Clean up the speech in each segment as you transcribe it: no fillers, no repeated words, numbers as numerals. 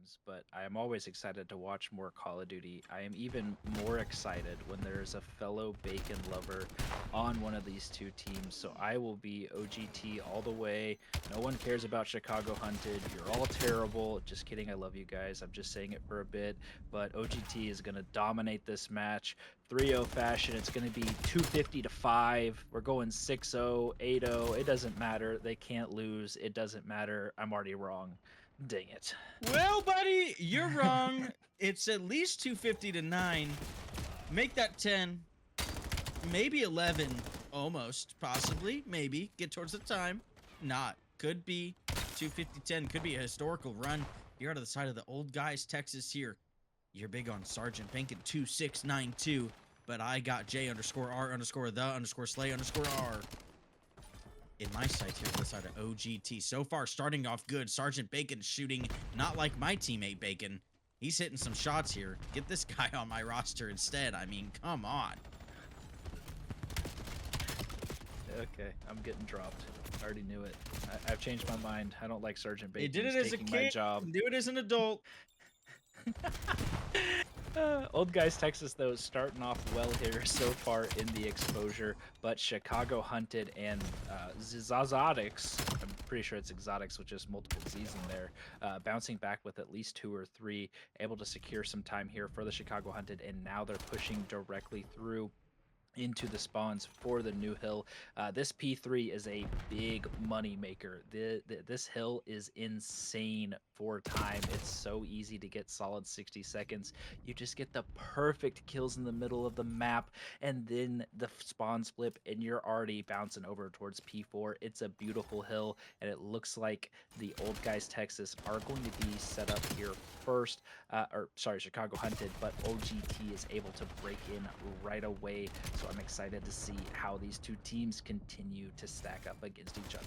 teams, but I am always excited to watch more Call of Duty. I am even more excited when there is a fellow bacon lover on one of these two teams. So I will be OGT all the way. No one cares about Chicago Hunted. You're all terrible. Just kidding. I love you guys. I'm just saying it for a bit. But OGT is going to dominate this match. 3-0 fashion. It's going to be 250 to 5. We're going 6-0, 8-0. It doesn't matter. They can't lose. It doesn't matter. I'm already wrong. Dang it. Well, buddy, you're wrong. It's at least 250 to 9. Make that 10. Maybe 11. Almost. Possibly. Maybe. Get towards the time. Not. Could be 250-10. Could be a historical run. You're out of the side of the old guys, Texas here. You're big on Sergeant Bankin 2692. But I got J_R_the_slay_r. In my sight here to the side of OGT. So far, starting off good. Sergeant Bacon shooting not like my teammate Bacon. He's hitting some shots here. Get this guy on my roster instead. I mean, come on. Okay, I'm getting dropped. I already knew it. I've changed my mind. I don't like Sergeant Bacon. He did it as a taking my kid. job. Do it as an adult. Old Guys Texas, though, starting off well here so far in the exposure, but Chicago Hunted and Zazadix, I'm pretty sure it's Exotics with just multiple Z's in there, bouncing back with at least 2 or 3, able to secure some time here for the Chicago Hunted, and now they're pushing directly through into the spawns for the new hill. This P3 is a big money maker. This hill is insane for time. It's so easy to get solid 60 seconds. You just get the perfect kills in the middle of the map, and then the spawns flip, and you're already bouncing over towards P4. It's a beautiful hill, and it looks like the Old Guys Texas are going to be set up here first. Chicago Hunted, but OGT is able to break in right away. So I'm excited to see how these two teams continue to stack up against each other.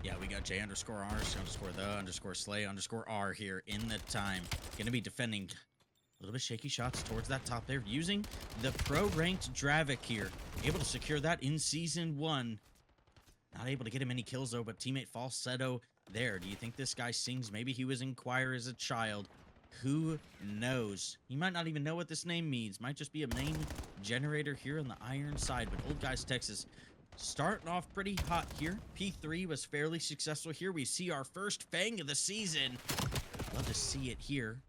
Yeah, we got J_R_the_slay_r here in the time. Gonna be defending a little bit shaky shots towards that top there, using the pro-ranked Dravik here. Able to secure that in Season 1. Not able to get him any kills, though, but teammate Falsetto there. Do you think this guy sings? Maybe he was in choir as a child. Who knows? He might not even know what this name means. Might just be a main generator here on the iron side. But Old Guys Texas starting off pretty hot here. P3 was fairly successful here. We see our first Fang of the season. Love to see it here.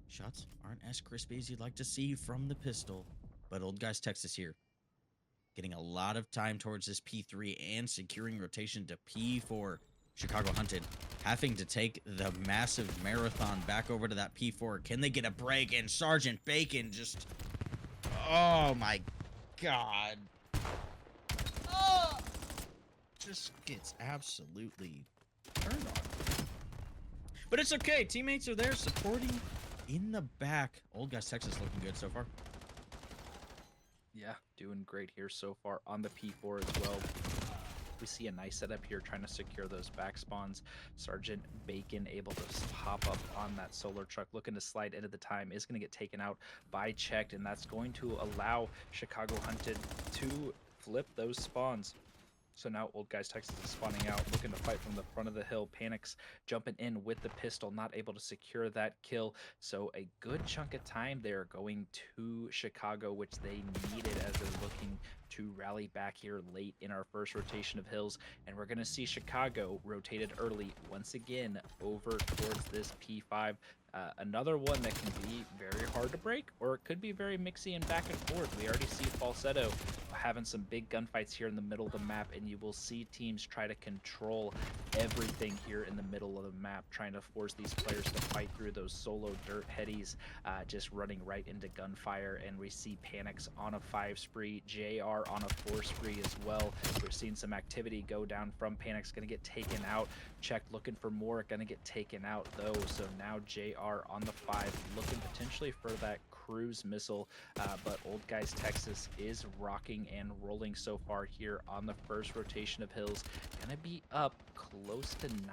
Shots aren't as crispy as you'd like to see from the pistol. But Old Guys Texas here, getting a lot of time towards this P3 and securing rotation to P4. Chicago Hunted having to take the massive marathon back over to that P4. Can they get a break? And Sergeant Bacon just... Oh my god. Oh! Just gets absolutely turned on. But it's okay. Teammates are there supporting in the back. Old Guys Texas looking good so far. Yeah, doing great here so far on the P4 as well. We see a nice setup here trying to secure those back spawns. Sergeant Bacon able to hop up on that solar truck, looking to slide into the time, is going to get taken out by Checked, and that's going to allow Chicago Hunted to flip those spawns. So now Old Guys Texas is spawning out, looking to fight from the front of the hill. Panics jumping in with the pistol, not able to secure that kill. So a good chunk of time there going to Chicago, which they needed as they're looking to rally back here late in our first rotation of hills. And we're going to see Chicago rotated early once again over towards this P5. Another one that can be very hard to break, or it could be very mixy and back and forth. We already see Falsetto having some big gunfights here in the middle of the map, and you will see teams try to control everything here in the middle of the map, trying to force these players to fight through those solo dirt headies, just running right into gunfire. And we see Panics on a 5 spree, JR on a 4 spree as well. We're seeing some activity go down from Panics, gonna get taken out. Check looking for more, gonna get taken out though. So now JR on the 5, looking potentially for that cruise missile, but Old Guys Texas is rocking and rolling so far here on the first rotation of hills. Gonna be up close to 90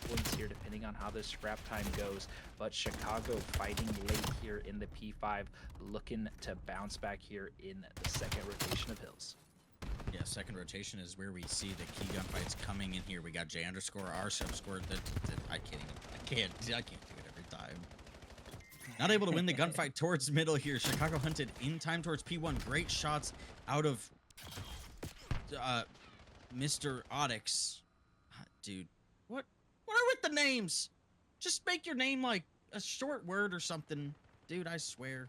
points here depending on how this scrap time goes, but Chicago fighting late here in the P5, looking to bounce back here in the second rotation of hills. Yeah, second rotation is where we see the key gunfights coming in here. We got J underscore R underscore. I can't do it every time. Not able to win the gunfight towards middle here. Chicago hunted in time towards P1. Great shots out of Mr. Onyx. Dude, what are with the names? Just make your name like a short word or something. Dude, I swear.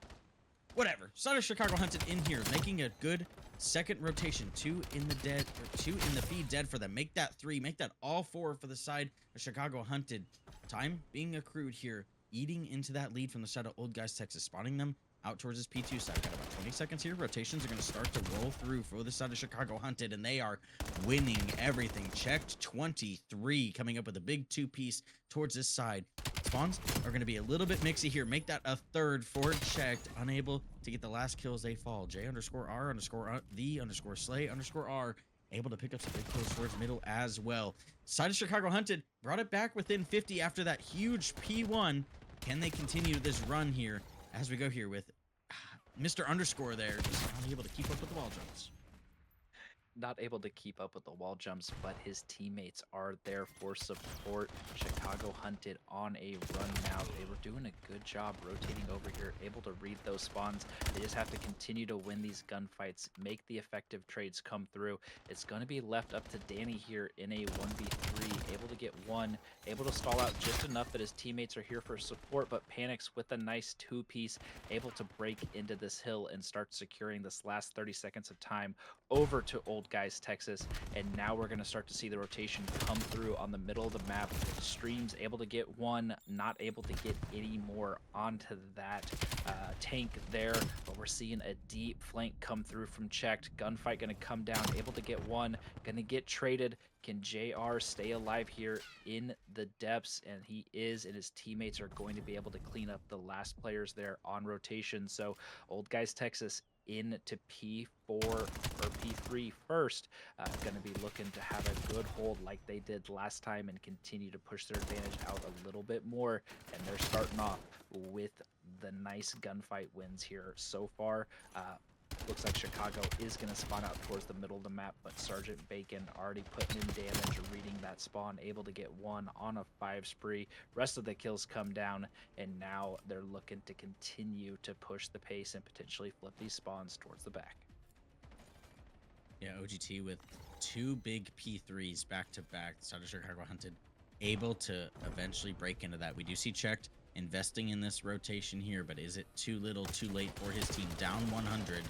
Whatever. Side of Chicago hunted in here, making a good second rotation. 2 in the dead, or 2 in the feed dead for them. Make that 3. Make that all 4 for the side of Chicago hunted. Time being accrued here. Eating into that lead from the side of Old Guys Texas. Spawning them out towards his P2 side. Got about 20 seconds here. Rotations are going to start to roll through for the side of Chicago hunted, and they are winning everything. Checked 23, coming up with a big 2-piece towards this side. Spawns are going to be a little bit mixy here. Make that a third for checked. Unable to get the last kills. They fall. J underscore R underscore the underscore slay underscore R. Able to pick up some big kills towards middle as well. Side of Chicago hunted. Brought it back within 50 after that huge P1. Can they continue this run here as we go here with Mr. Underscore there? Just not able to keep up with the wall jumps. Not able to keep up with the wall jumps, but his teammates are there for support. Chicago hunted on a run now. They were doing a good job rotating over here, able to read those spawns. They just have to continue to win these gunfights, make the effective trades come through. It's going to be left up to Danny here in a 1v3, able to get one, able to stall out just enough that his teammates are here for support, but panics with a nice 2-piece, able to break into this hill and start securing this last 30 seconds of time over to Old Guys Texas. And now we're going to start to see the rotation come through on the middle of the map. Streams able to get one, not able to get any more onto that tank there, but we're seeing a deep flank come through from checked. Gunfight going to come down, able to get one, going to get traded. Can JR stay alive here in the depths? And he is, and his teammates are going to be able to clean up the last players there on rotation. So Old Guys Texas into P4 or P3 first, going to be looking to have a good hold like they did last time and continue to push their advantage out a little bit more. And they're starting off with the nice gunfight wins here so far. Looks like Chicago is going to spawn out towards the middle of the map, but Sergeant Bacon already putting in damage, reading that spawn, able to get one on a 5 spree. Rest of the kills come down, and now they're looking to continue to push the pace and potentially flip these spawns towards the back. Yeah, OGT with 2 big P3s back to back. The side of Chicago hunted, able to eventually break into that. We do see checked investing in this rotation here, but is it too little too late for his team? Down 100.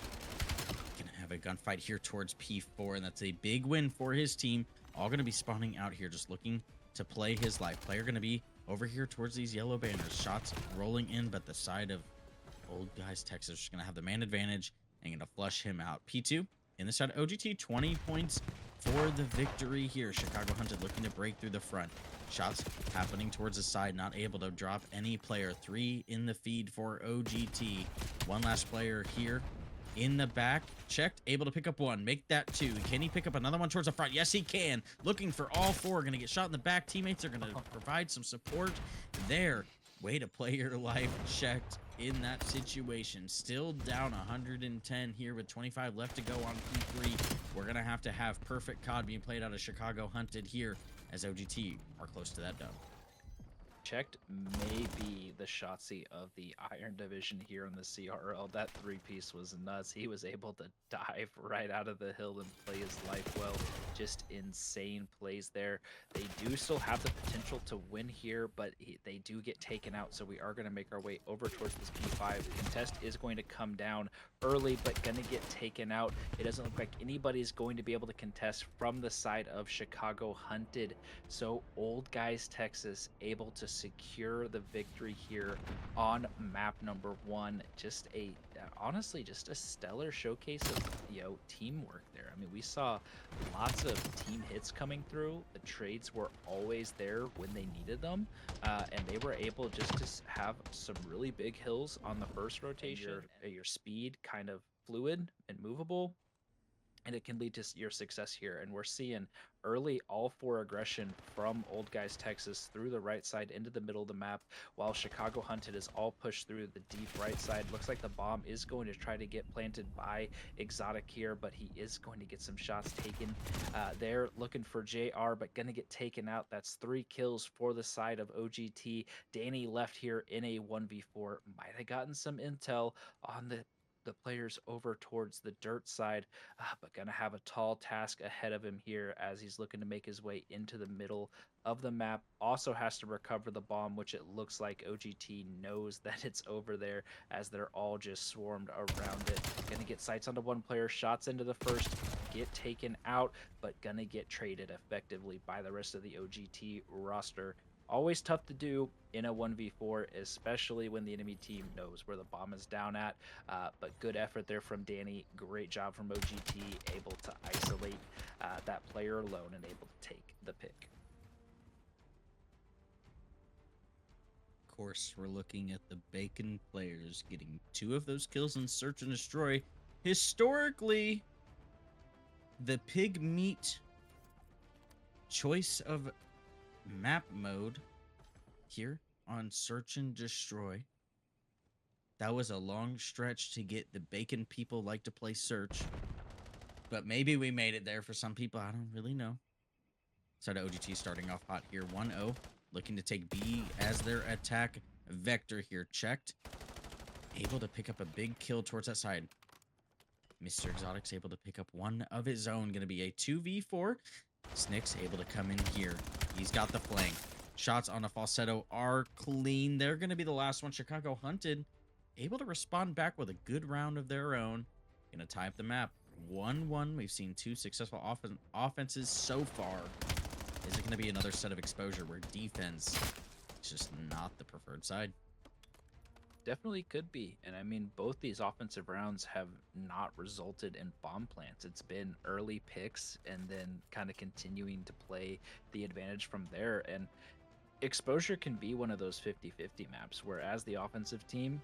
Gonna have a gunfight here towards P4, and that's a big win for his team. All gonna be spawning out here, just looking to play his life. Player gonna be over here towards these yellow banners. Shots rolling in, but the side of Old Guys Texas is gonna have the man advantage and gonna flush him out. P2 in the side of OGT, 20 points for the victory here. Chicago hunted looking to break through the front. Shots happening towards the side, not able to drop any player. 3 in the feed for OGT. One last player here in the back. Checked, able to pick up one. Make that 2. Can he pick up another one towards the front? Yes, he can. Looking for all 4. Going to get shot in the back. Teammates are going to provide some support there. Way to play your life. Checked in that situation. Still down 110 here with 25 left to go on P3. We're going to have perfect COD being played out of Chicago hunted here as OGT are close to that done. Checked may be the Shotzi of the Iron Division here in the CRL. That 3-piece was nuts. He was able to dive right out of the hill and play his life well. Just insane plays there. They do still have the potential to win here, but they do get taken out, so we are going to make our way over towards this P5. Contest is going to come down early, but going to get taken out. It doesn't look like anybody's going to be able to contest from the side of Chicago hunted. So Old Guys Texas able to secure the victory here on map number 1. Just a honestly just a stellar showcase of teamwork there. I mean, we saw lots of team hits coming through. The trades were always there when they needed them, and they were able just to have some really big hills on the first rotation. Your speed kind of fluid and movable. and it can lead to your success here. And we're seeing early all four aggression from Old Guys Texas through the right side into the middle of the map, while Chicago Hunted is all pushed through the deep right side. Looks like the bomb is going to try to get planted by Exotic here, but he is going to get some shots taken. They're looking for JR, but going to get taken out. That's 3 kills for the side of OGT. Danny left here in a 1v4. Might have gotten some intel on the players over towards the dirt side, but gonna have a tall task ahead of him here as he's looking to make his way into the middle of the map. Also has to recover the bomb, which it looks like OGT knows that it's over there as they're all just swarmed around it. Gonna get sights onto one player, shots into the first, get taken out, but gonna get traded effectively by the rest of the OGT roster. Always tough to do in a 1v4, especially when the enemy team knows where the bomb is down at. But good effort there from Danny. Great job from OGT, able to isolate that player alone and able to take the pick. Of course, we're looking at the Bacon players getting 2 of those kills in Search and Destroy. Historically, the pig meat choice of map mode here on Search and Destroy. That was a long stretch to get. The Bacon people like to play Search, but maybe we made it there for some people. I don't really know. Side of OGT starting off hot here. 1-0, looking to take B as their attack vector here. Checked. Able to pick up a big kill towards that side. Mr. Exotic's able to pick up one of his own. Going to be a 2v4. Snick's able to come in here. He's got the flank. Shots on a falsetto are clean. They're going to be the last one. Chicago Hunted able to respond back with a good round of their own. Going to tie up the map. 1-1. We've seen 2 successful offenses so far. Is it going to be another set of exposure where defense is just not the preferred side? Definitely could be. And I mean, both these offensive rounds have not resulted in bomb plants. It's been early picks and then kind of continuing to play the advantage from there. And exposure can be one of those 50-50 maps where, as the offensive team,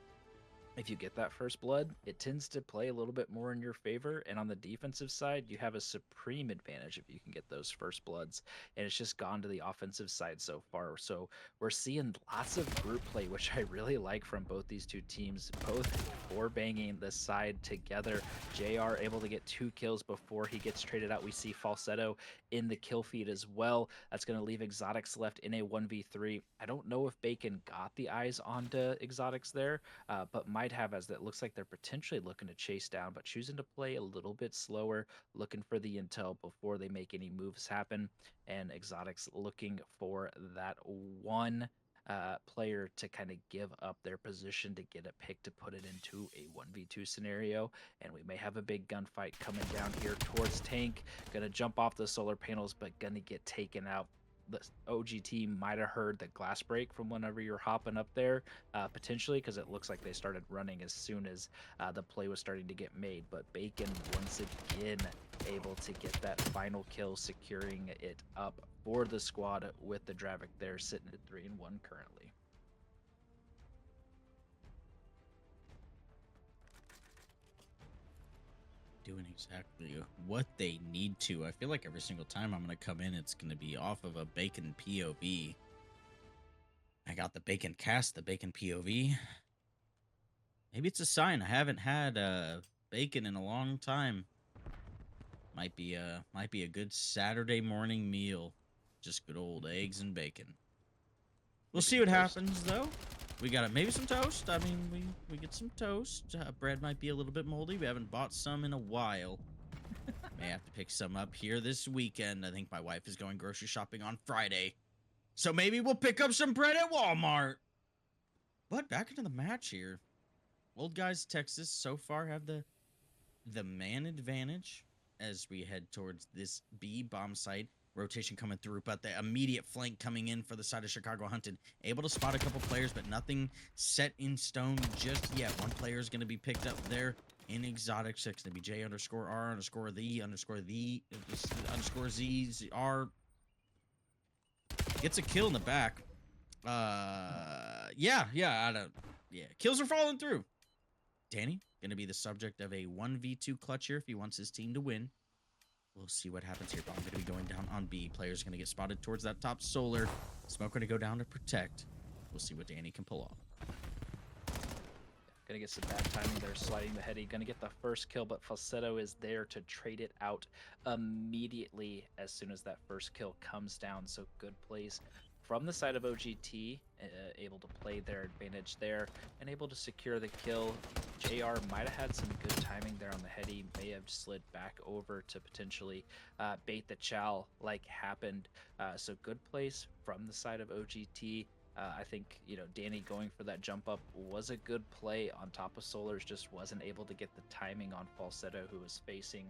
if you get that first blood, it tends to play a little bit more in your favor. And on the defensive side, you have a supreme advantage if you can get those first bloods. And it's just gone to the offensive side so far. So we're seeing lots of group play, which I really like from both these two teams, both for banging the side together. JR able to get 2 kills before he gets traded out. We see Falsetto in the kill feed as well. That's going to leave Exotics left in a 1v3. I don't know if Bacon got the eyes onto Exotics there, but might have, as it looks like they're potentially looking to chase down, but choosing to play a little bit slower, looking for the intel before they make any moves happen. And Exotics looking for that one player to kind of give up their position to get a pick to put it into a 1v2 scenario. And we may have a big gunfight coming down here towards Tank. Gonna jump off the solar panels, but gonna get taken out. The OGT might have heard the glass break from whenever you're hopping up there, potentially, because it looks like they started running as soon as the play was starting to get made. But Bacon once again able to get that final kill, securing it up for the squad with the Dravik there sitting at 3-1 currently. Doing exactly what they need to. I feel like every single time I'm going to come in, it's going to be off of a Bacon POV. I got the Bacon cast, the Bacon POV. Maybe it's a sign I haven't had bacon in a long time. Might be a good Saturday morning meal. Just good old eggs and bacon. We'll see what happens though. We got maybe some toast. I mean, we get some toast. Bread might be a little bit moldy. We haven't bought some in a while. May have to pick some up here this weekend. I think my wife is going grocery shopping on Friday. So maybe we'll pick up some bread at Walmart. But back into the match here. Old Guys Texas so far have the man advantage as we head towards this B bomb site. Rotation coming through, but the immediate flank coming in for the side of Chicago Hunted. Able to spot a couple players, but nothing set in stone just yet. One player is going to be picked up there in Exotic 6. Going to be J_R_Z_Z_R. Gets a kill in the back. Yeah. Kills are falling through. Danny going to be the subject of a 1v2 clutch here if he wants his team to win. We'll see what happens here. Bomb going to be going down on B. Players going to get spotted towards that top solar. Smoke going to go down to protect. We'll see what Danny can pull off. Gonna get some bad timing there, sliding the heady. Gonna get the first kill, but Falsetto is there to trade it out immediately as soon as that first kill comes down. So good plays from the side of OGT, able to play their advantage there and able to secure the kill. JR might have had some good timing there on the heady, may have slid back over to potentially bait the chow like happened. So good plays from the side of OGT. I think, Danny going for that jump up was a good play on top of Solars, just wasn't able to get the timing on Falsetto, who was facing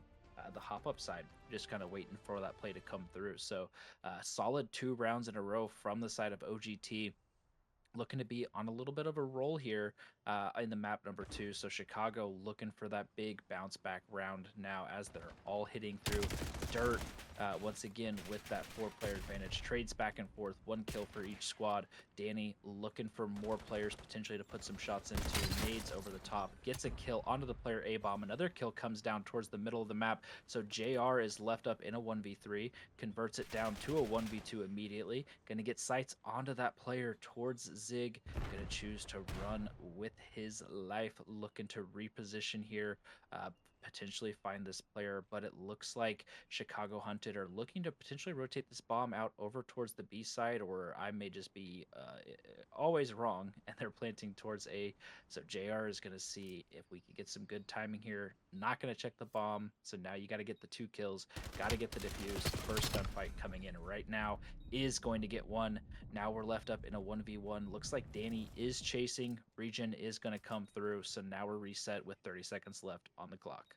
the hop up side, just kind of waiting for that play to come through. So solid 2 rounds in a row from the side of OGT. Looking to be on a little bit of a roll here in the map number 2. So Chicago looking for that big bounce back round now as they're all hitting through dirt. Once again, with that 4-player advantage, trades back and forth, 1 kill for each squad. Danny looking for more players potentially to put some shots into. Nades over the top, gets a kill onto the player A-bomb. Another kill comes down towards the middle of the map. So JR is left up in a 1v3, converts it down to a 1v2 immediately. Gonna get sights onto that player towards Zig. Gonna choose to run with his life, looking to reposition here. Potentially find this player, but it looks like Chicago Hunted are looking to potentially rotate this bomb out over towards the B side, or I may just be always wrong, and they're planting towards A. So JR is going to see if we can get some good timing here. Not going to check the bomb, so now you got to get the 2 kills, got to get the defuse. First gunfight coming in right now is going to get 1. Now we're left up in a 1v1. Looks like Danny is chasing. Region is going to come through, so now we're reset with 30 seconds left on the clock.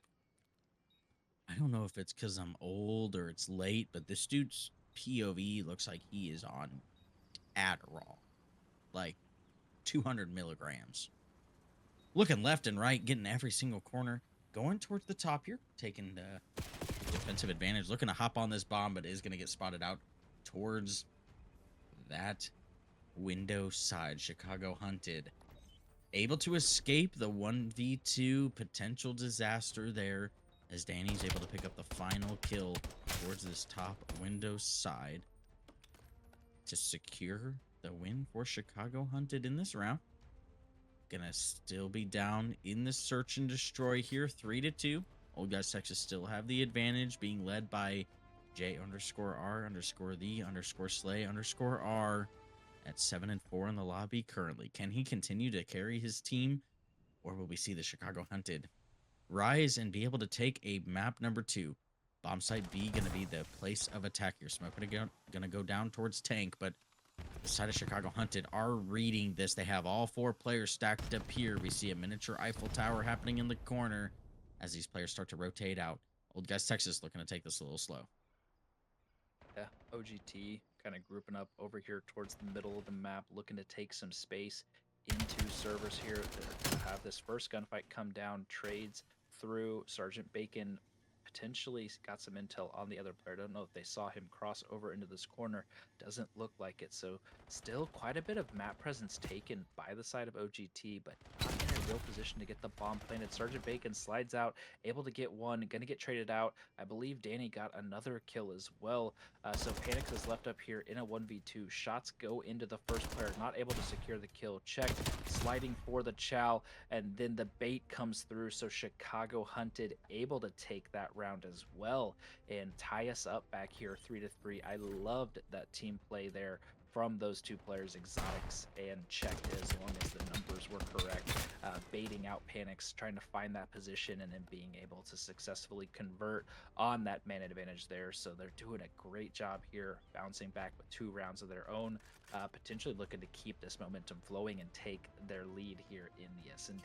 I don't know if it's because I'm old or it's late, but this dude's POV looks like he is on Adderall. Like 200 milligrams. Looking left and right, getting every single corner. Going towards the top here, taking the defensive advantage. Looking to hop on this bomb, but is going to get spotted out towards that window side. Chicago Hunted. Able to escape the 1v2 potential disaster there, as Danny's able to pick up the final kill towards this top window side to secure the win for Chicago Hunted in this round. Gonna still be down in the search and destroy here, 3-2. Old Guys Texas still have the advantage, being led by J_R_the_Slay_R at 7-4 in the lobby currently. Can he continue to carry his team, or will we see the Chicago Hunted rise and be able to take a map number 2? Bomb site B gonna be the place of attack here. Smoke gonna go down towards tank, but the side of Chicago Hunted are reading this. They have all 4 players stacked up here. We see a miniature Eiffel Tower happening in the corner as these players start to rotate out. Old Guys Texas looking to take this a little slow. Yeah, OGT kind of grouping up over here towards the middle of the map, looking to take some space into servers here to have this first gunfight come down. Trades through. Sergeant Bacon potentially got some intel on the other player. I don't know if they saw him cross over into this corner. Doesn't look like it. So still quite a bit of map presence taken by the side of OGT, but not in a real position to get the bomb planted. Sergeant Bacon slides out, able to get 1, gonna get traded out. I believe Danny got another kill as well. So Panix is left up here in a 1v2. Shots go into the first player, not able to secure the kill. Checked, sliding for the chow, and then the bait comes through. So Chicago Hunted able to take that round as well and tie us up back here 3-3. I loved that team play there from those 2 players, Exotics and Checked, as long as the numbers were correct. Baiting out Panics, trying to find that position, and then being able to successfully convert on that man advantage there. So they're doing a great job here, bouncing back with 2 rounds of their own, potentially looking to keep this momentum flowing and take their lead here in the S&D.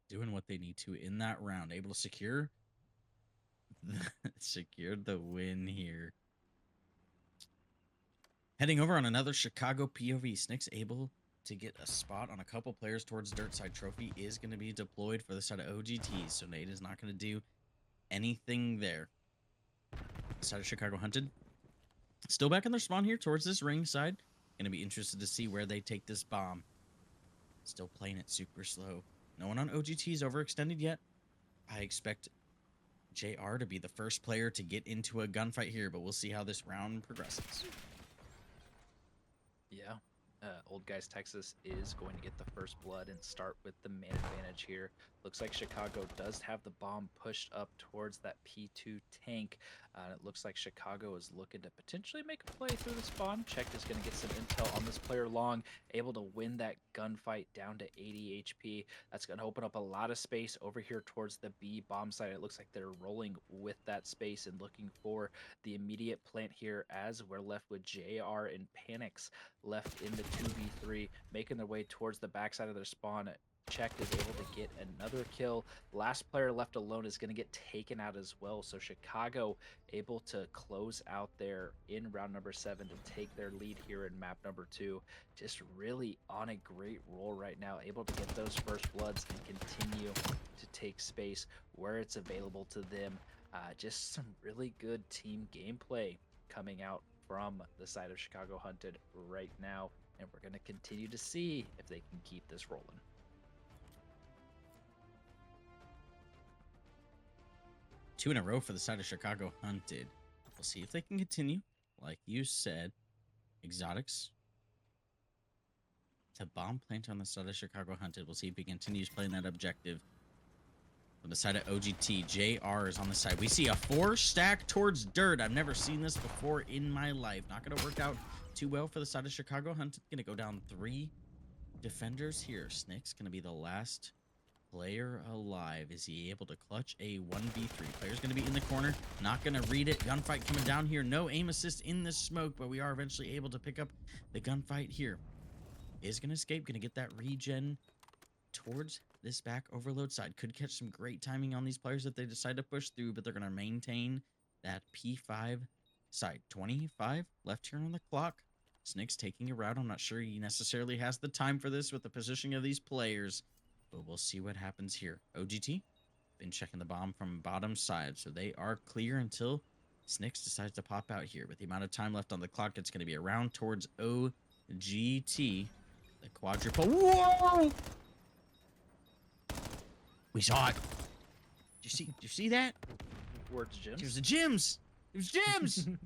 Doing what they need to in that round, able to secure the win here. Heading over on another Chicago POV. Snick's able to get a spot on a couple players towards dirt side. Trophy is going to be deployed for the side of OGT, so Nate is not going to do anything there. The side of Chicago Hunted still back in their spawn here towards this ring side. Going to be interested to see where they take this bomb. Still playing it super slow. No one on OGT is overextended yet. I expect JR to be the first player to get into a gunfight here, but we'll see how this round progresses. Yeah. Old Guys Texas is going to get the first blood and start with the man advantage here. Looks like Chicago does have the bomb pushed up towards that P2 tank. It looks like Chicago is looking to potentially make a play through this bomb. Check is going to get some intel on this player long, able to win that gunfight down to 80 HP. That's going to open up a lot of space over here towards the B bomb site. It looks like they're rolling with that space and looking for the immediate plant here as we're left with JR and Panics left in the 2v3, making their way towards the backside of their spawn. Check is able to get another kill. Last player left alone is going to get taken out as well. So Chicago able to close out there in round number 7 to take their lead here in map number 2. Just really on a great roll right now, able to get those first bloods and continue to take space where it's available to them. Just some really good team gameplay coming out from the side of Chicago Hunted right now, and we're going to continue to see if they can keep this rolling. Two in a row for the side of Chicago Hunted. We'll see if they can continue. Like you said, Exotics to bomb plant on the side of Chicago Hunted. We'll see if he continues playing that objective. On the side of OGT, JR is on the side. We see a 4-stack towards dirt. I've never seen this before in my life. Not going to work out too well for the side of Chicago Hunted. Going to go down 3 defenders here. Snick's going to be the last player alive. Is he able to clutch a 1v3? Player's going to be in the corner. Not going to read it. Gunfight coming down here. No aim assist in the smoke, but we are eventually able to pick up the gunfight here. Is going to escape. Going to get that regen towards this back overload side. Could catch some great timing on these players if they decide to push through, but they're going to maintain that P5 side. 25 left here on the clock. Snick's taking a route. I'm not sure he necessarily has the time for this with the positioning of these players, but we'll see what happens here. OGT been checking the bomb from bottom side, so they are clear until Snicks decides to pop out here. With the amount of time left on the clock, it's going to be around towards OGT. The quadruple. Whoa! We saw it. Did you see that? Words gyms. It was the gyms. It was gyms.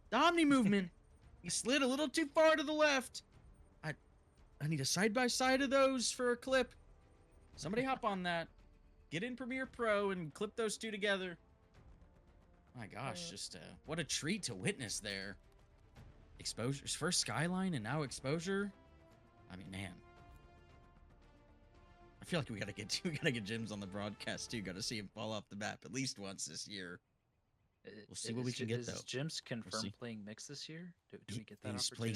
The Omni movement. He slid a little too far to the left. I need a side-by-side of those for a clip. Somebody hop on that. Get in Premiere Pro and clip those two together. My gosh, just what a treat to witness there. Exposure's first Skyline and now Exposure. I mean, man. I feel like we gotta get Jims on the broadcast too. Gotta see him fall off the map at least once this year. We'll see what we can get though. Is Jim's confirmed playing mix this year? Do we get that opportunity?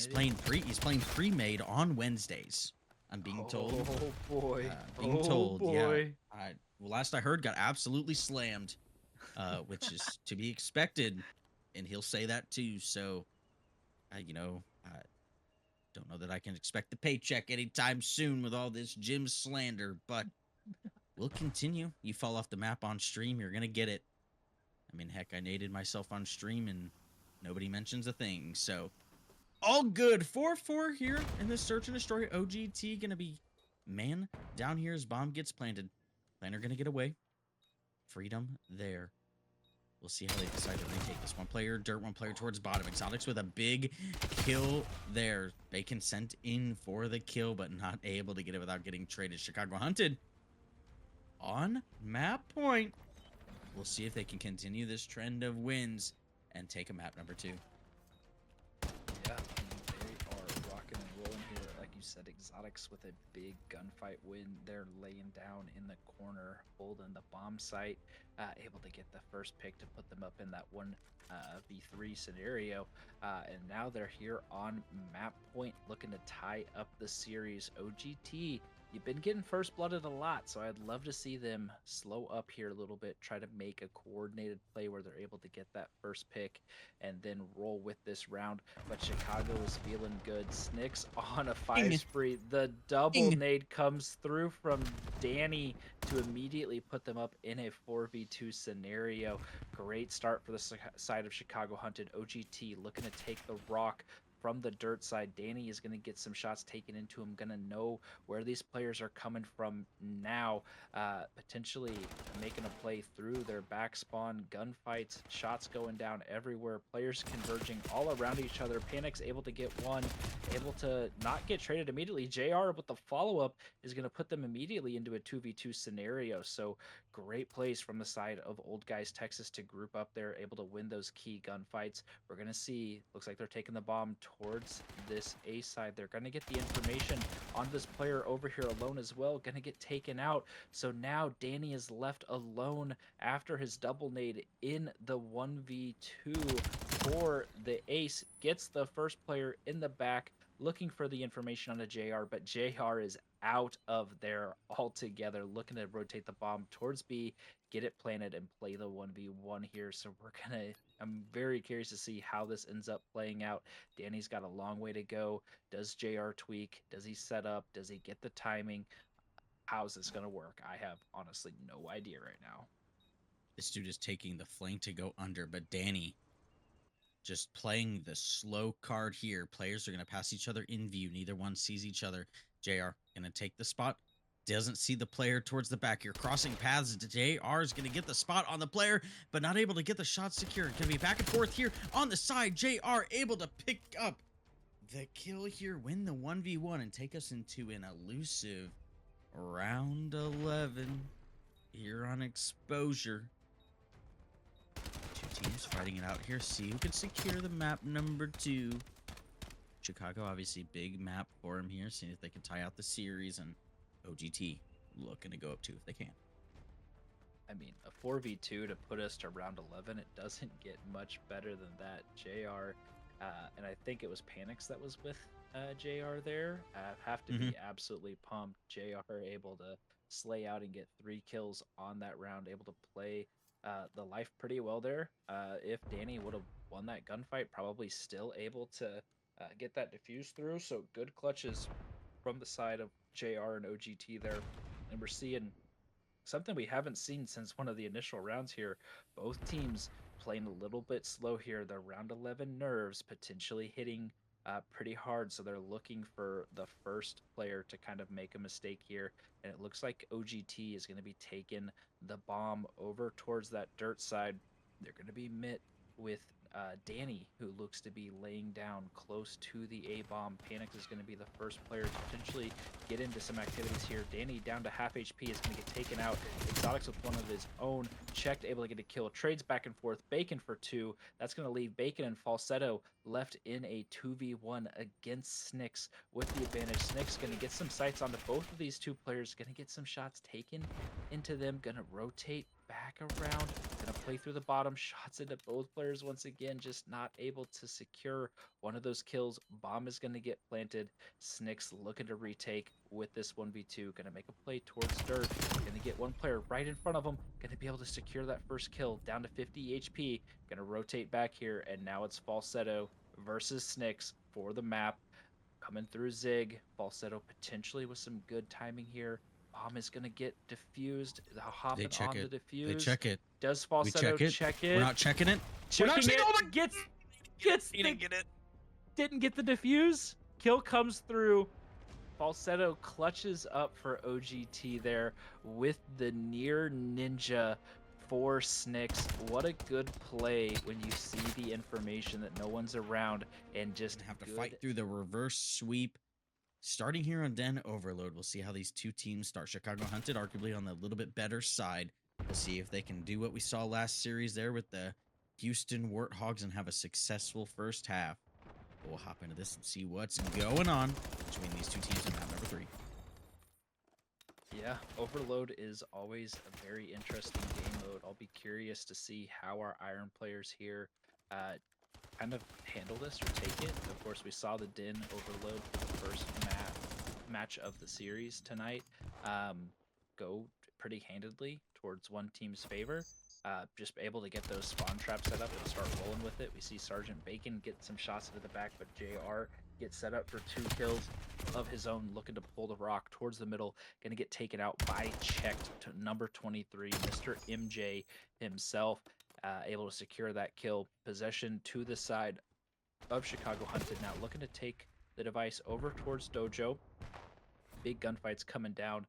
He's playing pre-made on Wednesdays. I'm being told. Oh boy. Being told. Boy. Yeah. Well, last I heard, got absolutely slammed, which is to be expected, and he'll say that too. So, don't know that I can expect the paycheck anytime soon with all this Jim slander, but we'll continue. You fall off the map on stream, you're gonna get it. I mean, heck, I naded myself on stream and nobody mentions a thing. So, all good. 4-4 here in this search and destroy. OGT gonna be man down here as bomb gets planted. Planner gonna get away. Freedom there. We'll see how they decide to retake this. One player dirt, one player towards bottom. Exotics with a big kill there. Bacon sent in for the kill, but not able to get it without getting traded. Chicago Hunted on map point. We'll see if they can continue this trend of wins and take a map number 2. Yeah, they are rocking and rolling here. Like you said, Exotics with a big gunfight win. They're laying down in the corner, holding the bomb site, able to get the first pick to put them up in that 1v3 scenario. And now they're here on map point looking to tie up the series. OGT, you've been getting first blooded a lot, so I'd love to see them slow up here a little bit, try to make a coordinated play where they're able to get that first pick and then roll with this round. But Chicago is feeling good. Snicks on a 5 spree. The double nade comes through from Danny to immediately put them up in a 4v2 scenario. Great start for the side of Chicago Hunted. OGT looking to take the rock from the dirt side. Danny is going to get some shots taken into him, going to know where these players are coming from now, potentially making a play through their back spawn, gunfights, shots going down everywhere, players converging all around each other. Panic's able to get one, able to not get traded immediately. JR with the follow-up is going to put them immediately into a 2v2 scenario. So great plays from the side of Old Guys Texas to group up there, able to win those key gunfights. We're going to see, looks like they're taking the bomb towards this A side. They're going to get the information on this player over here alone as well, going to get taken out. So now Danny is left alone after his double nade in the 1v2 for the ace. Gets the first player in the back, looking for the information on a JR, but JR is out of there altogether, looking to rotate the bomb towards B, get it planted, and play the 1v1 here. So I'm very curious to see how this ends up playing out. Danny's got a long way to go. Does JR tweak? Does he set up? Does he get the timing? How's this going to work? I have honestly no idea right now. This dude is taking the flank to go under, but Danny just playing the slow card here. Players are going to pass each other in view. Neither one sees each other. JR going to take the spot. Doesn't see the player towards the back. You're crossing paths. JR is going to get the spot on the player, but not able to get the shot secured. Going to be back and forth here on the side. JR able to pick up the kill here, win the 1v1, and take us into an elusive round 11 here on Exposure. Two teams fighting it out here. See who can secure the map number 2. Chicago, obviously, big map for him here. Seeing if they can tie out the series, and OGT looking to go up 2 if they can. I mean, a 4v2 to put us to round 11, it doesn't get much better than that. JR, and I think it was Panix that was with JR there, have to be absolutely pumped. JR able to slay out and get 3 kills on that round, able to play the life pretty well there. If Danny would have won that gunfight, probably still able to get that diffuse through. So good clutches from the side of JR and OGT there. And we're seeing something we haven't seen since one of the initial rounds here. Both teams playing a little bit slow here. The round 11 nerves potentially hitting pretty hard, so they're looking for the first player to kind of make a mistake here. And it looks like OGT is going to be taking the bomb over towards that dirt side. They're going to be met with Danny, who looks to be laying down close to the A-bomb. Panix is going to be the first player to potentially get into some activities here. Danny down to half HP is going to get taken out. Exotics with one of his own. Checked, able to get a kill. Trades back and forth. Bacon for 2. That's going to leave Bacon and Falsetto left in a 2v1 against Snicks with the advantage. Snicks going to get some sights onto both of these 2 players. Going to get some shots taken into them. Going to rotate back around. Going to play through the bottom. Shots into both players once again. Just not able to secure one of those kills. Bomb is going to get planted. Snicks looking to retake with this 1v2. Going to make a play towards dirt. Going to get one player right in front of him. Going to be able to secure that first kill. Down to 50 HP. Going to rotate back here. And now it's Falsetto versus Snicks for the map. Coming through Zig. Falsetto potentially with some good timing here. Bomb is going to get diffused. Hopping on the defuse. They check it. Does Falsetto check it? We're not checking it. Checking it. Oh my! Gets He didn't get it. Didn't get the defuse. Kill comes through. Falsetto clutches up for OGT there with the near ninja for Snicks. What a good play when you see the information that no one's around and just have to fight through the reverse sweep. Starting here on Den Overload, we'll see how these 2 teams start. Chicago hunted, arguably on the little bit better side. We'll see if they can do what we saw last series there with the Houston Warthogs and have a successful first half. We'll hop into this and see what's going on between these 2 teams in map number 3. Yeah, Overload is always a very interesting game mode. I'll be curious to see how our Iron players here kind of handle this or take it. Of course, we saw the Den Overload for the first match of the series tonight go pretty handedly towards one team's favor. Just able to get those spawn traps set up and start rolling with it. We see Sergeant Bacon get some shots into the back, but JR gets set up for 2 kills of his own, looking to pull the rock towards the middle. Going to get taken out by checked to number 23, Mr. MJ himself. Able to secure that kill. Possession to the side of Chicago Hunted now looking to take the device over towards Dojo. Big gunfights coming down.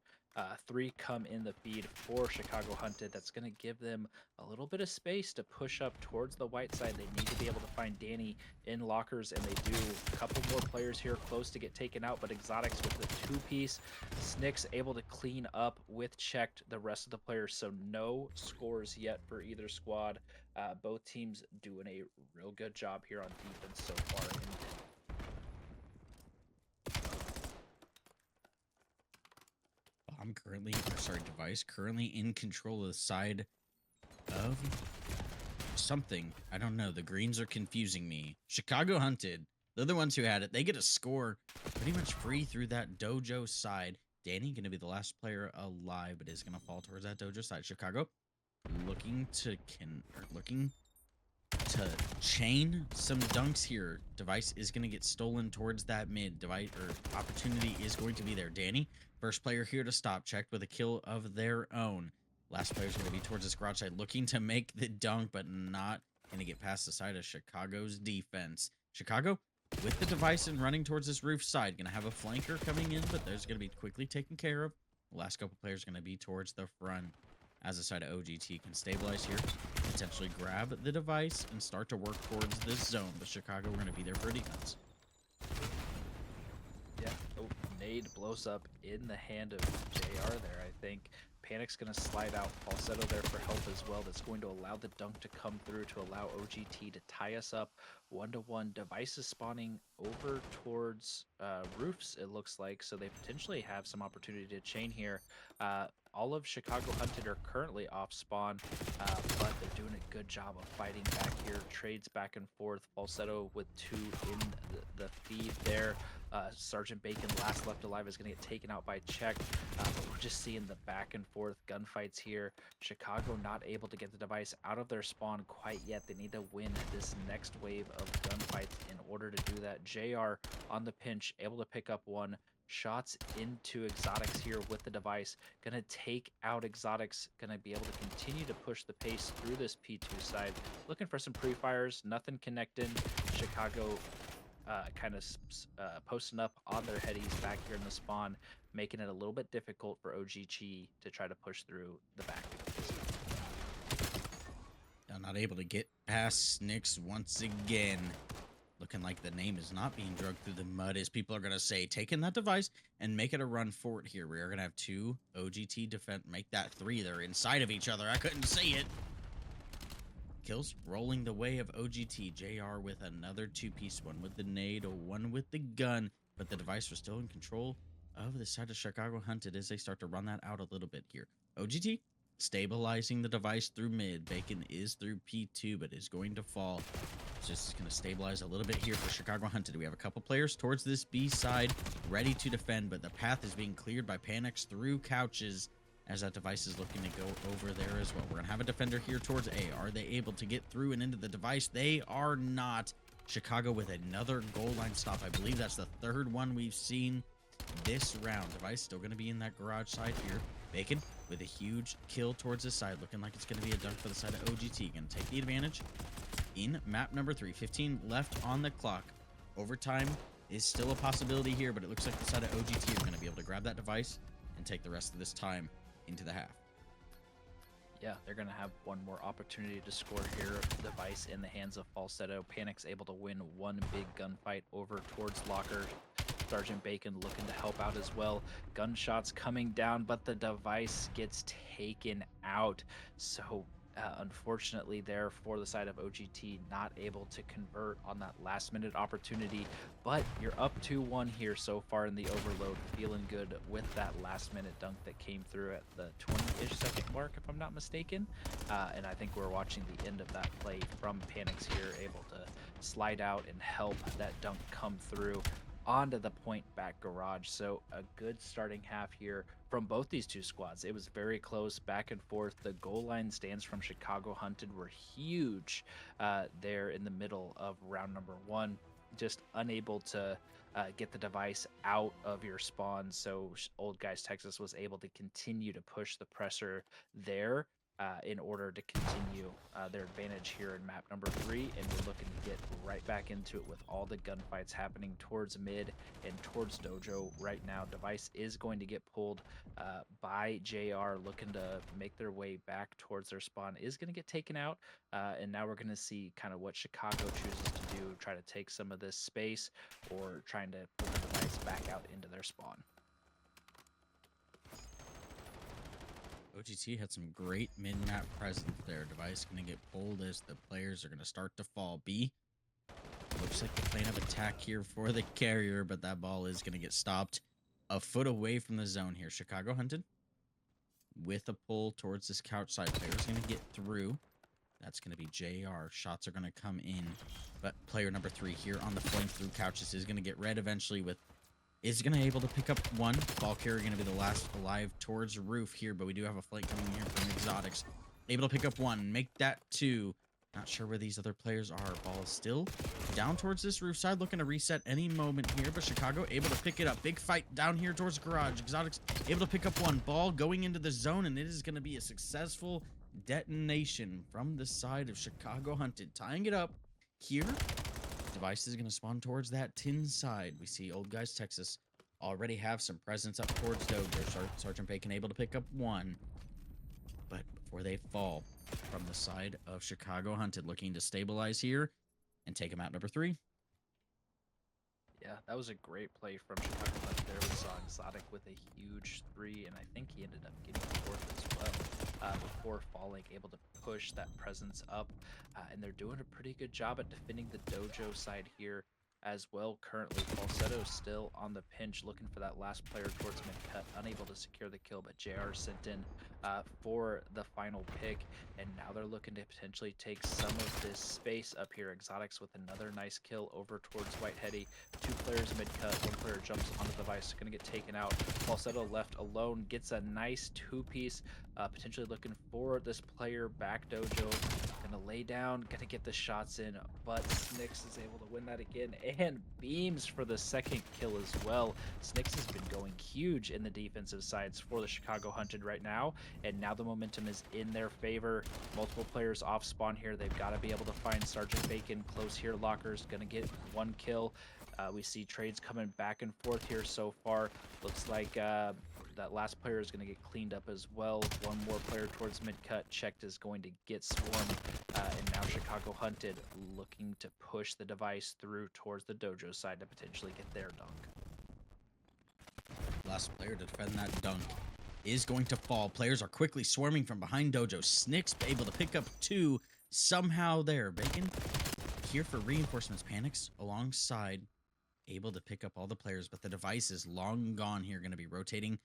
Three come in the feed for Chicago Hunted. That's going to give them a little bit of space to push up towards the white side. They need to be able to find Danny in lockers, and they do. A couple more players here close to get taken out, but Exotics with the two-piece. Snicks able to clean up with checked the rest of the players, so no scores yet for either squad. Both teams doing a real good job here on defense so far. I'm currently, or sorry, device currently in control of the side of something. I don't know. The greens are confusing me. Chicago Hunted. They're the ones who had it. They get a score pretty much free through that Dojo side. Danny going to be the last player alive, but is going to fall towards that Dojo side. Chicago looking to looking to chain some dunks here. Device is going to get stolen towards that mid. Device or opportunity is going to be there. Danny, first player here to stop, checked with a kill of their own. Last player is going to be towards this garage side, looking to make the dunk, but not going to get past the side of Chicago's defense. Chicago, with the device and running towards this roof side, going to have a flanker coming in, but there's going to be quickly taken care of. The last couple players going to be towards the front. As the side of OGT can stabilize here, potentially grab the device and start to work towards this zone. But Chicago, we're going to be there for defense. Yeah. Oh, nade blows up in the hand of JR there, I think. Panic's going to slide out. Falsetto there for help as well. That's going to allow the dunk to come through to allow OGT to tie us up 1-1. Devices spawning over towards roofs, it looks like. So they potentially have some opportunity to chain here. All of Chicago Hunted are currently off spawn, but they're doing a good job of fighting back here. Trades back and forth. Falsetto with two in the feed there. Sergeant Bacon, last left alive, is going to get taken out by Check. But we're just seeing the back and forth gunfights here. Chicago not able to get the device out of their spawn quite yet. They need to win this next wave of gunfights in order to do that. JR on the pinch, able to pick up one. Shots into Exotics here with the device. Gonna take out Exotics. Gonna be able to continue to push the pace through this P2 side. Looking for some pre-fires. Nothing connecting. Chicago kind of posting up on their headies back here in the spawn, making it a little bit difficult for OGG to try to push through the back. Now not able to get past Snicks once again. Looking like the name is not being drugged through the mud, as people are going to say, taking that device and make it a run for it here. We are going to have two OGT defense, make that three. They're inside of each other. I couldn't say it. Kills rolling the way of OGT. JR with another two-piece, one with the nade, one with the gun, but the device was still in control of the side of Chicago Hunted as they start to run that out a little bit here. OGT stabilizing the device through mid. Bacon is through P2, but is going to fall. It's just going to stabilize a little bit here for Chicago Hunted. We have a couple players towards this B side ready to defend, but the path is being cleared by Panics through couches as that device is looking to go over there as well. We're going to have a defender here towards A. Are they able to get through and into the device? They are not. Chicago with another goal line stop. I believe that's the third one we've seen this round. Device still going to be in that garage side here. Bacon with a huge kill towards this side. Looking like it's going to be a dunk for the side of OGT. Going to take the advantage in map number 3. 15 left on the clock. Overtime is still a possibility here, but it looks like the side of OGT is going to be able to grab that device and take the rest of this time into the half. Yeah, they're going to have one more opportunity to score here. Device in the hands of Falsetto. Panic's able to win one big gunfight over towards Locker. Sergeant Bacon looking to help out as well. Gunshots coming down, but the device gets taken out. So unfortunately there for the side of OGT, not able to convert on that last minute opportunity, but you're up 2-1 here so far in the overload. Feeling good with that last minute dunk that came through at the 20-ish second mark, if I'm not mistaken. And I think we're watching the end of that play from Panics here, able to slide out and help that dunk come through onto the point back garage. So a good starting half here from both these two squads. It was very close, back and forth. The goal line stands from Chicago Hunted were huge there in the middle of round number 1. Just unable to get the device out of your spawn. So Old Guys Texas was able to continue to push the presser there. in order to continue their advantage here in map number 3, and we're looking to get right back into it with all the gunfights happening towards mid and towards Dojo right now. Device is going to get pulled by JR, looking to make their way back towards their spawn, is going to get taken out, and now we're going to see kind of what Chicago chooses to do, try to take some of this space or trying to pull the Device back out into their spawn. OGT had some great mid-map presence there. Device going to get pulled as the players are going to start to fall. B, looks like the plan of attack here for the carrier, but that ball is going to get stopped a foot away from the zone here. Chicago hunted with a pull towards this couch side. Player's going to get through. That's going to be JR. Shots are going to come in, but player number 3 here on the flank through couches is going to get red eventually with is going to able to pick up one. Ball carrier going to be the last alive towards roof here, but we do have a flank coming here from Exotics. Able to pick up one, make that 2. Not sure where these other players are. Ball is still down towards this roof side, looking to reset any moment here, but Chicago able to pick it up. Big fight down here towards garage. Exotics able to pick up one. Ball going into the zone, and it is going to be a successful detonation from the side of Chicago hunted. Tying it up here. Device is going to spawn towards that tin side. We see Old Guys Texas already have some presence up towards Dojo. Sergeant Bacon able to pick up one. But before they fall from the side of Chicago hunted, looking to stabilize here and take him out number 3. Yeah, that was a great play from Chicago left there. We saw Exotic with a huge 3, and I think he ended up getting 4th as well before falling, able to push that presence up. And they're doing a pretty good job at defending the Dojo side here as well. Currently, Falsetto still on the pinch, looking for that last player towards mid-cut, unable to secure the kill, but JR sent in for the final pick, and now they're looking to potentially take some of this space up here. Exotics with another nice kill over towards Whiteheady. 2 players mid-cut, 1 player jumps on the device, going to get taken out. Falsetto left alone, gets a nice 2-piece, potentially looking for this player back Dojo. Gonna lay down, gonna get the shots in, but Snicks is able to win that again, and beams for the 2nd kill as well. Snicks has been going huge in the defensive sides for the Chicago hunted right now, and now the momentum is in their favor. Multiple players off spawn here. They've got to be able to find Sergeant Bacon close here. Locker's gonna get 1 kill. We see trades coming back and forth here so far. Looks like that last player is going to get cleaned up as well. 1 more player towards mid-cut. Checked is going to get swarmed. And now Chicago hunted, looking to push the device through towards the Dojo side to potentially get their dunk. Last player to defend that dunk is going to fall. Players are quickly swarming from behind Dojo. Snicks able to pick up 2 somehow there. Bacon here for reinforcements. Panics alongside, able to pick up all the players, but the device is long gone here. Going to be rotating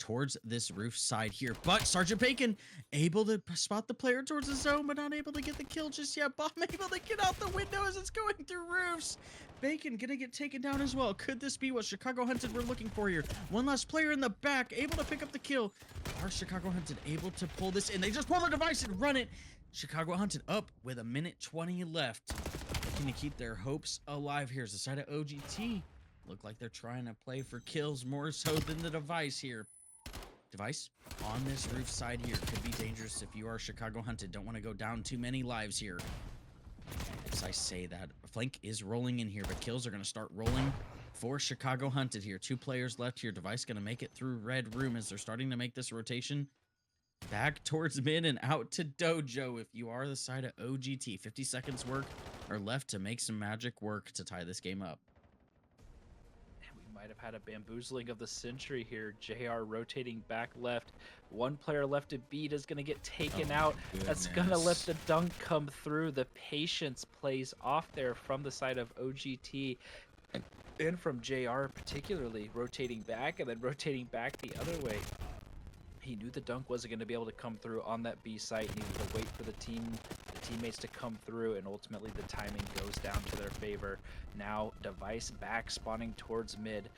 towards this roof side here, but Sergeant Bacon able to spot the player towards the zone, but not able to get the kill just yet. Bomb able to get out the window as it's going through roofs. Bacon gonna get taken down as well. Could this be what Chicago hunted were looking for here? 1 last player in the back, able to pick up the kill. Are Chicago hunted able to pull this in? They just pull the device and run it. Chicago hunted up with 1:20 left. Looking to keep their hopes alive. Here's the side of OGT. Look like they're trying to play for kills more so than the device here. Device on this roof side here could be dangerous if you are Chicago hunted. Don't want to go down too many lives here. As I say that, flank is rolling in here, but kills are going to start rolling for Chicago hunted here. 2 players left here. Device going to make it through red room as they're starting to make this rotation back towards mid and out to Dojo. If you are the side of OGT, 50 seconds work are left to make some magic work to tie this game up. Might have had a bamboozling of the century here. JR rotating back left. 1 player left to beat is going to get taken out. That's going to let the dunk come through. The patience plays off there from the side of OGT and from JR particularly, rotating back and then rotating back the other way. He knew the dunk wasn't going to be able to come through on that B site. He needed to wait for the teammates to come through, and ultimately the timing goes down to their favor. Now device back spawning towards mid.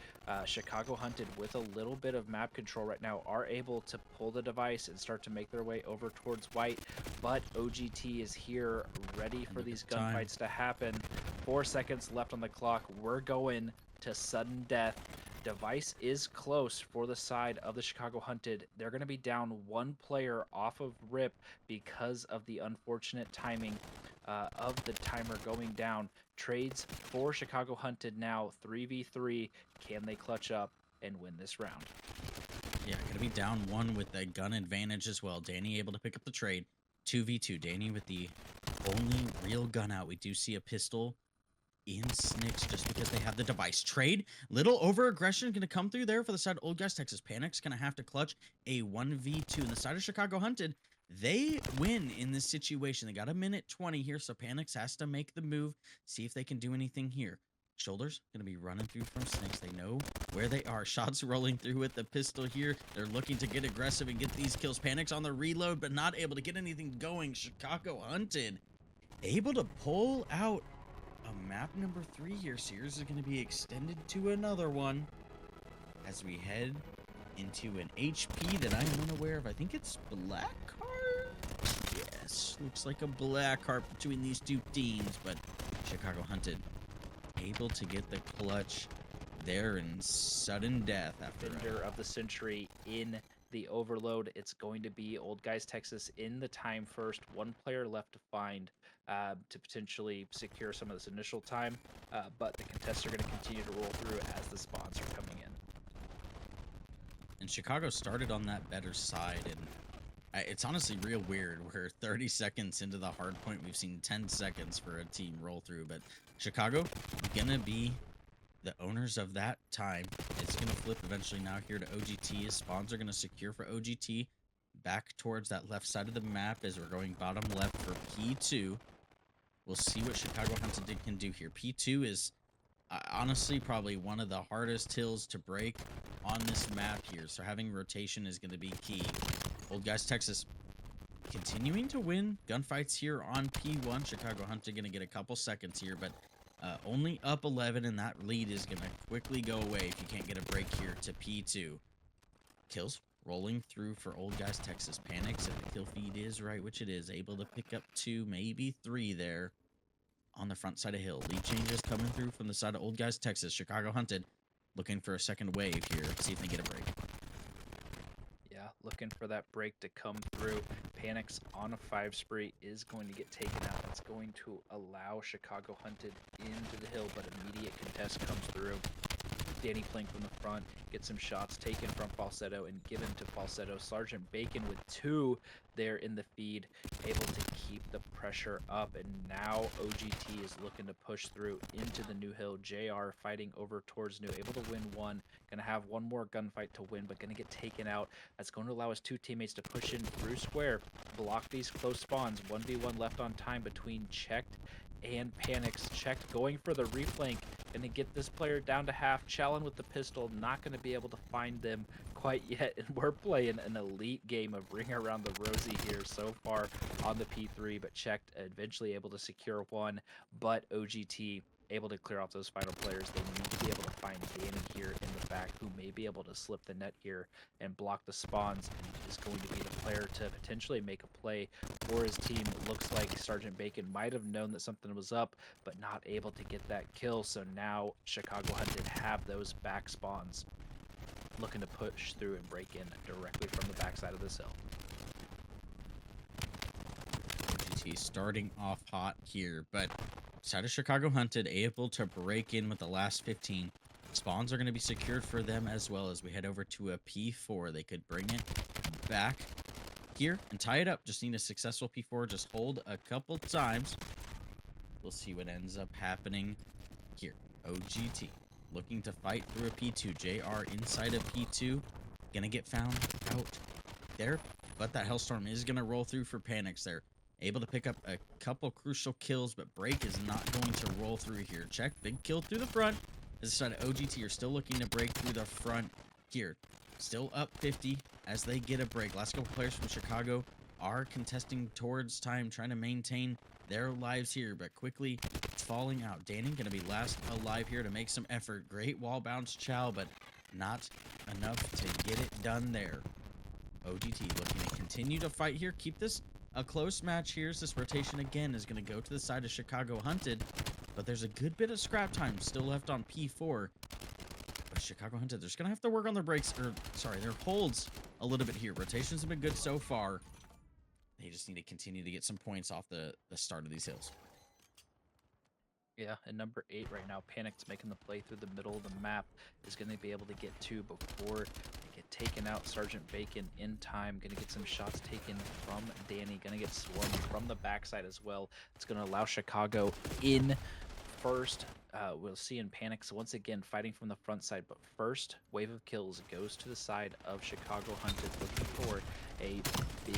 Chicago hunted with a little bit of map control right now are able to pull the device and start to make their way over towards white, but OGT is here ready for these gunfights to happen. 4 seconds left on the clock. We're going to sudden death. Device is close for the side of the Chicago Hunted. They're going to be down one player off of Rip because of the unfortunate timing of the timer going down. Trades for Chicago Hunted now 3v3. Can they clutch up and win this round? Yeah, gonna be down one with the gun advantage as well. Danny able to pick up the trade. 2v2. Danny with the only real gun out. We do see a pistol in Snicks just because they have the device. Trade. Little over aggression going to come through there for the side of Old Guys Texas. Panic's going to have to clutch a 1v2. And the side of Chicago Hunted, they win in this situation. They got a minute 20 here, so Panics has to make the move, see if they can do anything here. Shoulders going to be running through from Snicks. They know where they are. Shots rolling through with the pistol here. They're looking to get aggressive and get these kills. Panics on the reload, but not able to get anything going. Chicago Hunted able to pull out a map number 3 here. Sears is going to be extended to another one as we head into an HP that I am unaware of. I think it's Blackheart. Yes, looks like a Blackheart between these two teams, but Chicago Hunted able to get the clutch there in sudden death after Defender of the century in the overload. It's going to be Old Guys Texas in the time first. One player left to find to potentially secure some of this initial time, but the contests are going to continue to roll through as the spawns are coming in. And Chicago started on that better side, and it's honestly real weird. We're 30 seconds into the hard point. We've seen 10 seconds for a team roll through, but Chicago gonna be the owners of that time. It's gonna flip eventually now here to OGT. His spawns are gonna secure for OGT back towards that left side of the map as we're going bottom left for P2. We'll see what Chicago Hunted can do here. P2 is honestly probably one of the hardest hills to break on this map here, so having rotation is going to be key. Old Guys Texas continuing to win gunfights here on P1. Chicago Hunted going to get a couple seconds here, but only up 11, and that lead is going to quickly go away if you can't get a break here to P2. Kills rolling through for Old Guys Texas. Panics if the kill feed is right, which it is. Able to pick up 2, maybe 3 there on the front side of hill. Lead changes coming through from the side of Old Guys Texas. Chicago Hunted looking for a second wave here. See if they get a break. Yeah, looking for that break to come through. Panics on a 5 spree is going to get taken out. That's going to allow Chicago Hunted into the hill, but immediate contest comes through. Danny playing from the front, gets some shots taken from Falsetto and given to Falsetto. Sergeant Bacon with 2 there in the feed, able to keep the pressure up, and now OGT is looking to push through into the new hill. JR fighting over towards new, able to win 1, gonna have one more gunfight to win, but gonna get taken out. That's going to allow his 2 teammates to push in through square, block these close spawns. 1v1 left on time between Checked and Panics. Checked going for the reflank, gonna get this player down to half. Challen with the pistol, not gonna be able to find them quite yet, and we're playing an elite game of Ring Around the Rosie here so far on the P3, but Checked eventually able to secure 1, but OGT able to clear off those final players. They need to be able to find Danny here in the back, who may be able to slip the net here and block the spawns, and is going to be the player to potentially make a play for his team. It looks like Sergeant Bacon might have known that something was up, but not able to get that kill, so now Chicago Hunted have those back spawns, looking to push through and break in directly from the backside of this hill. OGT starting off hot here, but side of Chicago Hunted able to break in with the last 15. Spawns are going to be secured for them as well as we head over to a P4. They could bring it back here and tie it up. Just need a successful P4. Just hold a couple times. We'll see what ends up happening here. OGT looking to fight through a P2. JR inside of P2. Gonna get found out there, but that Hellstorm is gonna roll through for Panics there. Able to pick up a couple crucial kills, but break is not going to roll through here. Check, big kill through the front. As the side of OGT are still looking to break through the front here. Still up 50 as they get a break. Last couple players from Chicago are contesting towards time, trying to maintain their lives here, but quickly falling out. Danny gonna be last alive here to make some effort. Great wall bounce Chow, but not enough to get it done there. OGT looking to continue to fight here. Keep this a close match here. This rotation again is going to go to the side of Chicago Hunted, but there's a good bit of scrap time still left on P4. But Chicago Hunted, they're just going to have to work on their breaks, or sorry, their holds a little bit here. Rotations have been good so far. They just need to continue to get some points off the start of these hills. Yeah, and number 8 right now, Panic's making the play through the middle of the map, is going to be able to get 2 before they get taken out. Sergeant Bacon in time, going to get some shots taken from Danny, going to get swarmed from the backside as well. It's going to allow Chicago in first. We'll see in Panics once again fighting from the front side, but first wave of kills goes to the side of Chicago Hunted, looking for a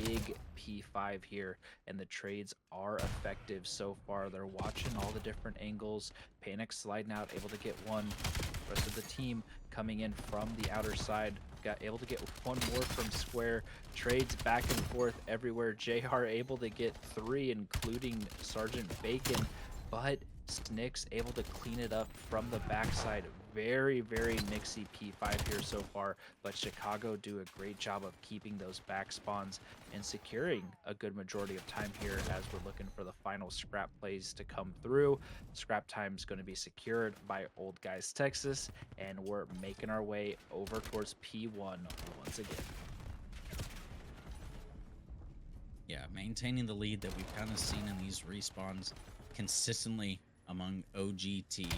big P5 here, and the trades are effective so far. They're watching all the different angles. Panic sliding out, able to get one. Rest of the team coming in from the outer side, got able to get one more from square. Trades back and forth everywhere. JR able to get 3, including Sergeant Bacon, but Snicks able to clean it up from the backside. Very, very mixy P5 here so far, but Chicago do a great job of keeping those back spawns and securing a good majority of time here as we're looking for the final scrap plays to come through. Scrap time is going to be secured by Old Guys Texas, and we're making our way over towards P1 once again. Yeah, maintaining the lead that we've kind of seen in these respawns consistently among OGT.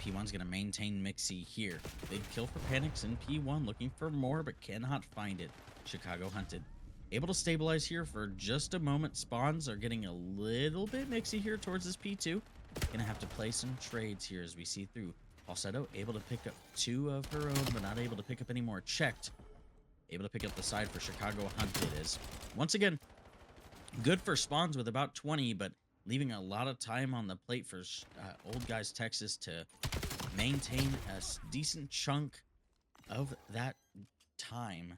P1's going to maintain Mixie here. Big kill for Panics in P1, looking for more, but cannot find it. Chicago Hunted. Able to stabilize here for just a moment. Spawns are getting a little bit mixy here towards this P2. Gonna have to play some trades here as we see through. Falsetto able to pick up 2 of her own, but not able to pick up any more. Checked. Able to pick up the side for Chicago Hunted is, once again, good for spawns with about 20, but leaving a lot of time on the plate for Old Guys Texas to maintain a decent chunk of that time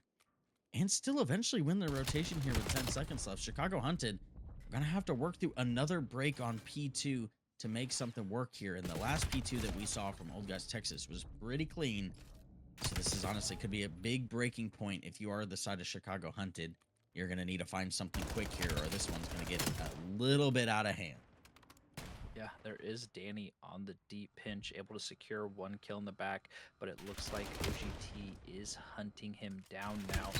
and still eventually win the rotation here with 10 seconds left. Chicago Hunted are going to have to work through another break on P2 to make something work here. And the last P2 that we saw from Old Guys Texas was pretty clean. So this is honestly could be a big breaking point if you are the side of Chicago Hunted. You're going to need to find something quick here, or this one's going to get a little bit out of hand. Yeah, there is Danny on the deep pinch, able to secure 1 kill in the back, but it looks like OGT is hunting him down now.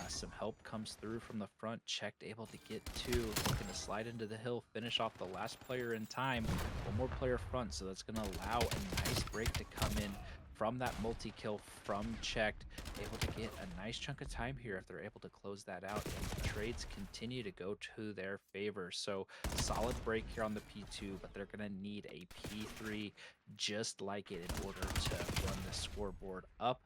Some help comes through from the front, checked, able to get 2, looking to slide into the hill, finish off the last player in time. 1 more player front, so that's going to allow a nice break to come in from that multi-kill from checked, able to get a nice chunk of time here if they're able to close that out, and the trades continue to go to their favor. So solid break here on the P2, but they're going to need a P3 just like it in order to run the scoreboard up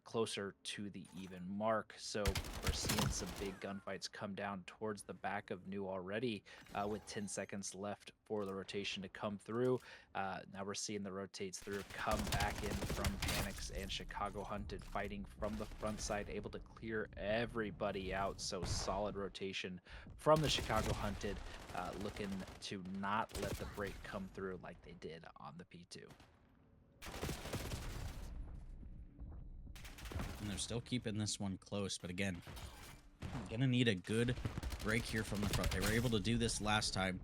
closer to the even mark. So we're seeing some big gunfights come down towards the back of New already with 10 seconds left for the rotation to come through. Now we're seeing the rotates through come back in from Panics, and Chicago Hunted fighting from the front side, able to clear everybody out. So solid rotation from the Chicago Hunted, looking to not let the break come through like they did on the P2. And they're still keeping this one close, but again, gonna need a good break here from the front. They were able to do this last time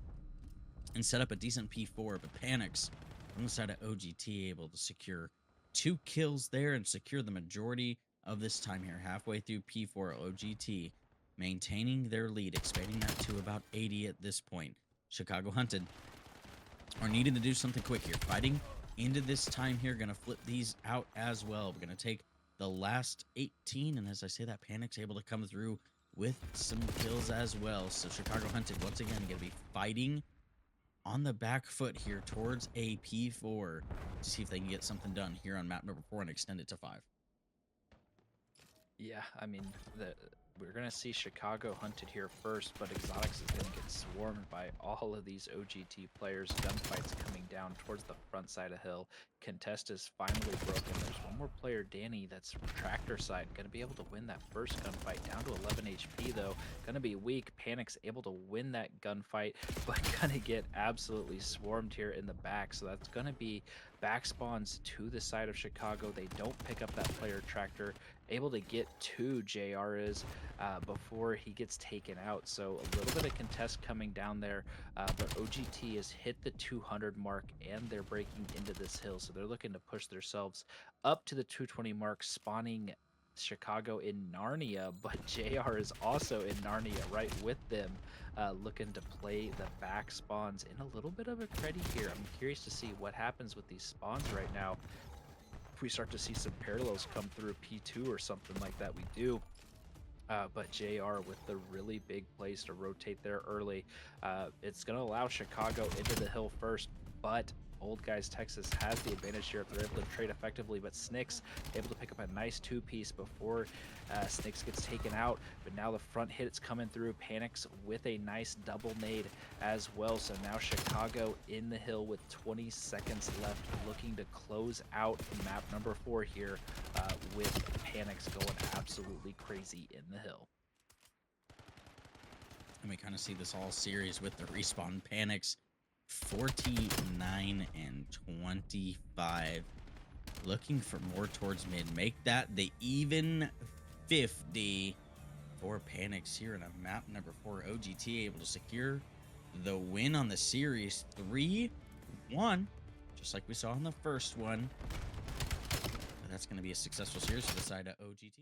and set up a decent P4, but Panics on the side of OGT able to secure 2 kills there and secure the majority of this time here. Halfway through P4, OGT maintaining their lead, expanding that to about 80 at this point. Chicago Hunted are needing to do something quick here. Fighting into this time here, gonna flip these out as well. We're gonna take the last 18, and as I say that, Panic's able to come through with some kills as well. So Chicago Hunted once again gonna be fighting on the back foot here towards a P4 to see if they can get something done here on map number 4 and extend it to 5. Yeah, I mean, we're going to see Chicago Hunted here first, but Exotics is going to get swarmed by all of these OGT players. Gunfights coming down towards the front side of hill. Contest is finally broken. There's 1 more player, Danny, that's tractor side. Going to be able to win that first gunfight. Down to 11 HP, though. Going to be weak. Panic's able to win that gunfight, but going to get absolutely swarmed here in the back. So that's going to be back spawns to the side of Chicago. They don't pick up that player tractor, able to get to JR is before he gets taken out. So a little bit of contest coming down there, but OGT has hit the 200 mark and they're breaking into this hill. So they're looking to push themselves up to the 220 mark, spawning Chicago in Narnia, but JR is also in Narnia right with them, looking to play the back spawns in a little bit of a creddy here. I'm curious to see what happens with these spawns right now. If we start to see some parallels come through P2 or something like that, we do. But JR with the really big plays to rotate there early. It's going to allow Chicago into the hill first, but Old Guys Texas has the advantage here if they're able to trade effectively. But Snicks able to pick up a nice two-piece before Snicks gets taken out. But now the front hit is coming through. Panics with a nice double nade as well. So now Chicago in the hill with 20 seconds left, looking to close out map number 4 here with Panics going absolutely crazy in the hill. And we kind of see this all series with the respawn. Panics 49 and 25. Looking for more towards mid. Make that the even 50 for Panics here in a map number 4. OGT able to secure the win on the series 3-1, just like we saw in the first one. But that's going to be a successful series for the side of OGT.